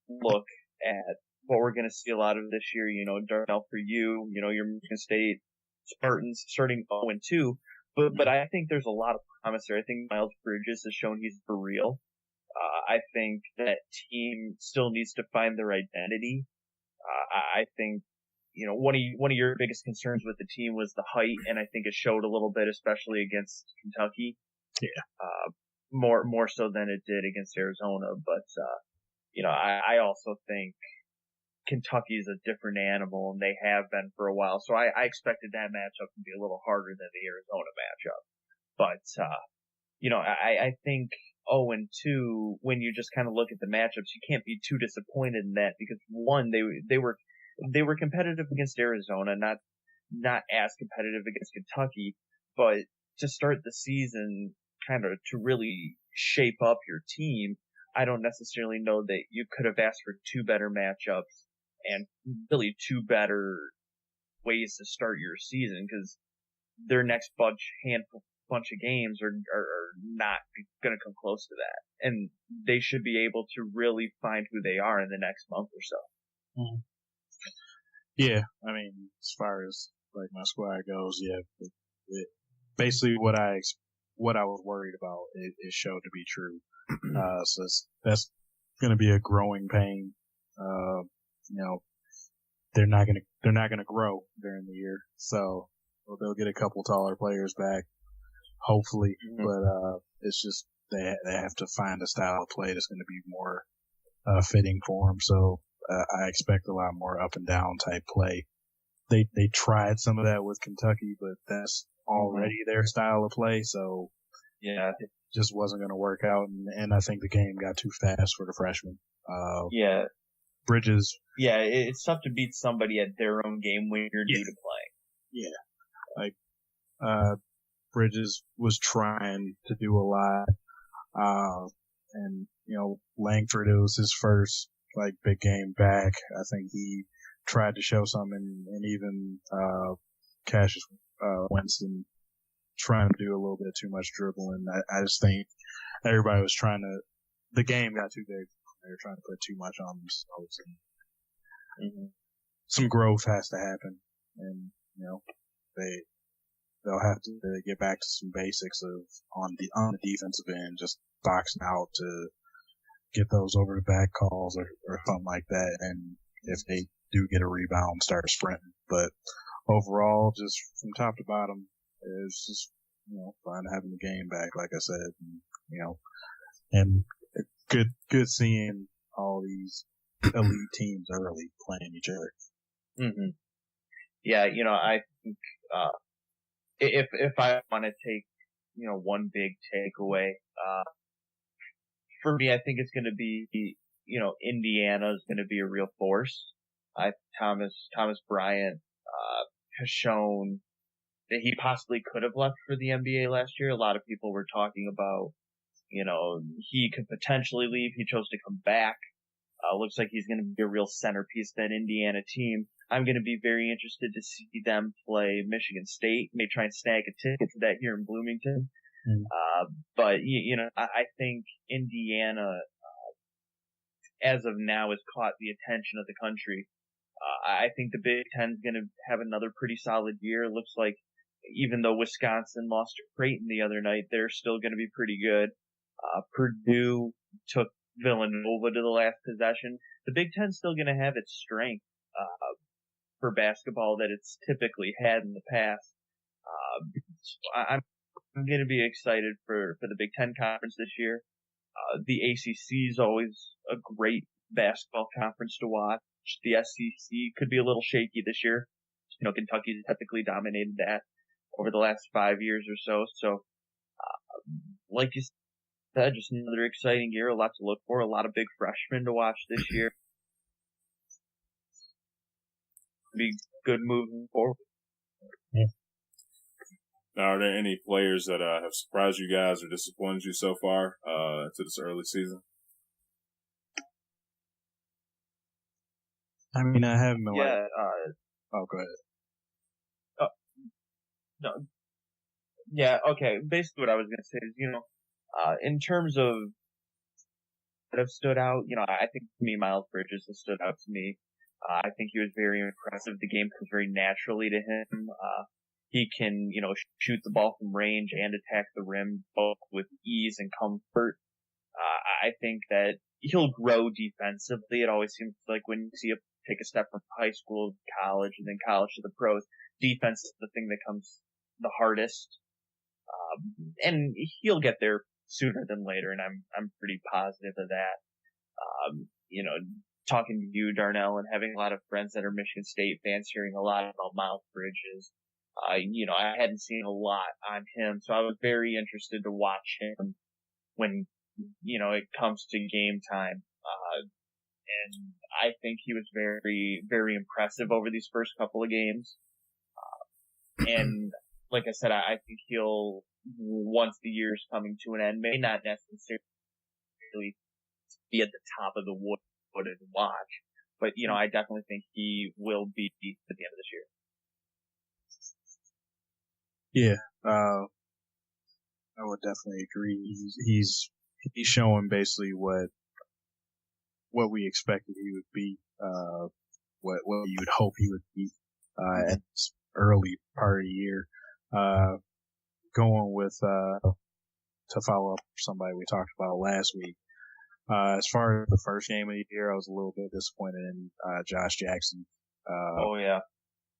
look at what we're going to see a lot of this year. Darnell, for you, your Michigan State Spartans starting 0-2, but I think there's a lot of promise there. I think Miles Bridges has shown he's for real. I think that team still needs to find their identity. I think, one of your biggest concerns with the team was the height, and I think it showed a little bit, especially against Kentucky. Yeah. More so than it did against Arizona. But, I also think Kentucky is a different animal, and they have been for a while. So I expected that matchup to be a little harder than the Arizona matchup. But, I think 0-2, when you just kind of look at the matchups, you can't be too disappointed in that because one, they were competitive against Arizona, not as competitive against Kentucky, but to start the season, kind of to really shape up your team, I don't necessarily know that you could have asked for 2 better matchups and really 2 better ways to start your season, because their next bunch of games are not going to come close to that. And they should be able to really find who they are in the next month or so. Mm-hmm. Yeah, I mean, as far as like my squad goes, yeah, basically what I was worried about, it showed to be true. So that's going to be a growing pain. They're not going to grow during the year, so they'll get a couple taller players back, hopefully. Mm-hmm. But it's just they have to find a style of play that's going to be more fitting for them. So I expect a lot more up and down type play. They tried some of that with Kentucky, but that's already their style of play. So yeah, it just wasn't going to work out. And I think the game got too fast for the freshmen. Yeah. Bridges. Yeah, it's tough to beat somebody at their own game when you're new to play. Yeah. Like, Bridges was trying to do a lot. And, Langford, it was his first, big game back. I think he tried to show something, and even, Cassius, Winston trying to do a little bit too much dribbling. I just think everybody was the game got too big. They were trying to put too much on themselves, and some growth has to happen. And, they'll have to get back to some basics of on the defensive end, just boxing out to get those over the back calls or something like that. And if they do get a rebound, start sprinting. But overall, just from top to bottom, it's just, fun having the game back, like I said, and good seeing all these elite teams early playing each other. Mm-hmm. Yeah, I think, if I want to take, one big takeaway, For me, I think it's going to be, Indiana is going to be a real force. Thomas Bryant, has shown that he possibly could have left for the NBA last year. A lot of people were talking about, he could potentially leave. He chose to come back. Looks like he's going to be a real centerpiece of that Indiana team. I'm going to be very interested to see them play Michigan State. May try and snag a ticket to that here in Bloomington. But I think Indiana, as of now, has caught the attention of the country. I think the Big Ten is going to have another pretty solid year. It looks like even though Wisconsin lost to Creighton the other night, they're still going to be pretty good. Purdue took Villanova to the last possession. The Big Ten's still going to have its strength for basketball that it's typically had in the past. I'm going to be excited for the Big Ten conference this year. The ACC is always a great basketball conference to watch. The SEC could be a little shaky this year. Kentucky's typically dominated that over the last 5 years or so. So, like you said, just another exciting year, a lot to look for, a lot of big freshmen to watch this year. Be good moving forward. Yeah. Now, are there any players that have surprised you guys or disappointed you so far into this early season? I mean, I haven't been Yeah. oh, go ahead. No. Yeah. Okay. Basically, what I was going to say is, in terms of that have stood out, I think to me, Miles Bridges has stood out to me. I think he was very impressive. The game comes very naturally to him. He can, shoot the ball from range and attack the rim both with ease and comfort. I think that he'll grow defensively. It always seems like when you see him take a step from high school to college and then college to the pros, defense is the thing that comes the hardest. And he'll get there sooner than later, and I'm pretty positive of that. Talking to you, Darnell, and having a lot of friends that are Michigan State fans, hearing a lot about Miles Bridges. I hadn't seen a lot on him, so I was very interested to watch him when, it comes to game time. And I think he was very, very impressive over these first couple of games. And like I said, I think he'll, once the year's coming to an end, may not necessarily be at the top of the wood to watch, but I definitely think he will be at the end of this Yeah, year. I would definitely agree. He's showing basically what we expected he would be, what you would hope he would be at this early part of the year. Going with to follow up somebody we talked about last week. As far as the first game of the year, I was a little bit disappointed in Josh Jackson. Oh yeah,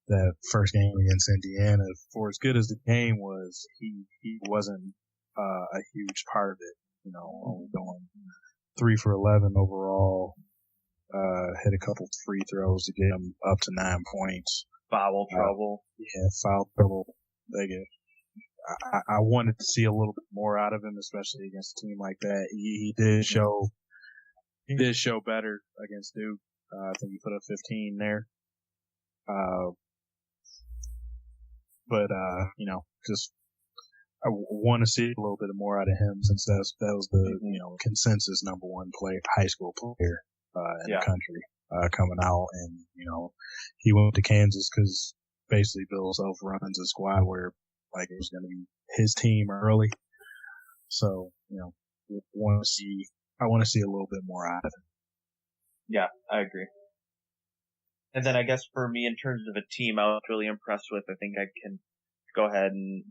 that first game against Indiana. For as good as the game was, he wasn't a huge part of it. Only going 3 for 11 overall. Hit a couple free throws to get him up to 9 points. Foul trouble. Yeah, foul trouble. I wanted to see a little bit more out of him, especially against a team like that. He did show better against Duke. I think he put up 15 there. But just I want to see a little bit more out of him since that was the consensus number one high school player in the country coming out, and he went to Kansas because basically Bill Self runs a squad where like it was going to be his team early. So I want to see a little bit more out of him. Yeah, I agree. And then I guess for me, in terms of a team I was really impressed with, I think I can go ahead and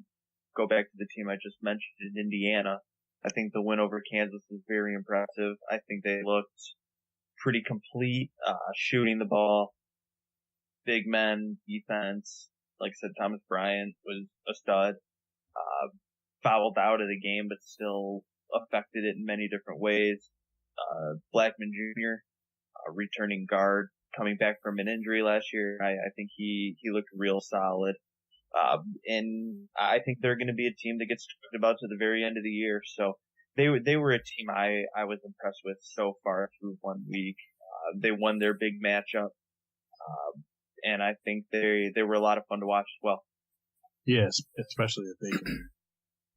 go back to the team I just mentioned, Indiana. I think the win over Kansas was very impressive. I think they looked pretty complete, shooting the ball, big men, defense. Like I said, Thomas Bryant was a stud. Fouled out of the game, but still affected it in many different ways. Blackman Jr., returning guard, coming back from an injury last year. I think he looked real solid. And I think they're going to be a team that gets talked about to the very end of the year. So they were a team I was impressed with so far through 1 week. They won their big matchup, and I think they were a lot of fun to watch as well. Yes, especially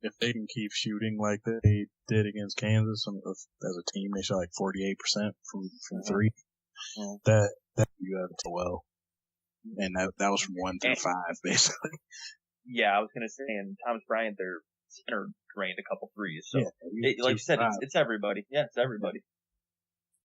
if they can keep shooting like they did against Kansas as a team. They shot like 48% from three. Mm-hmm. That you have so well, and that was from 1 through 5 basically. Yeah, I was gonna say, and Thomas Bryant, their center drained a couple threes. So, yeah, like you said, it's everybody. Yeah, it's everybody.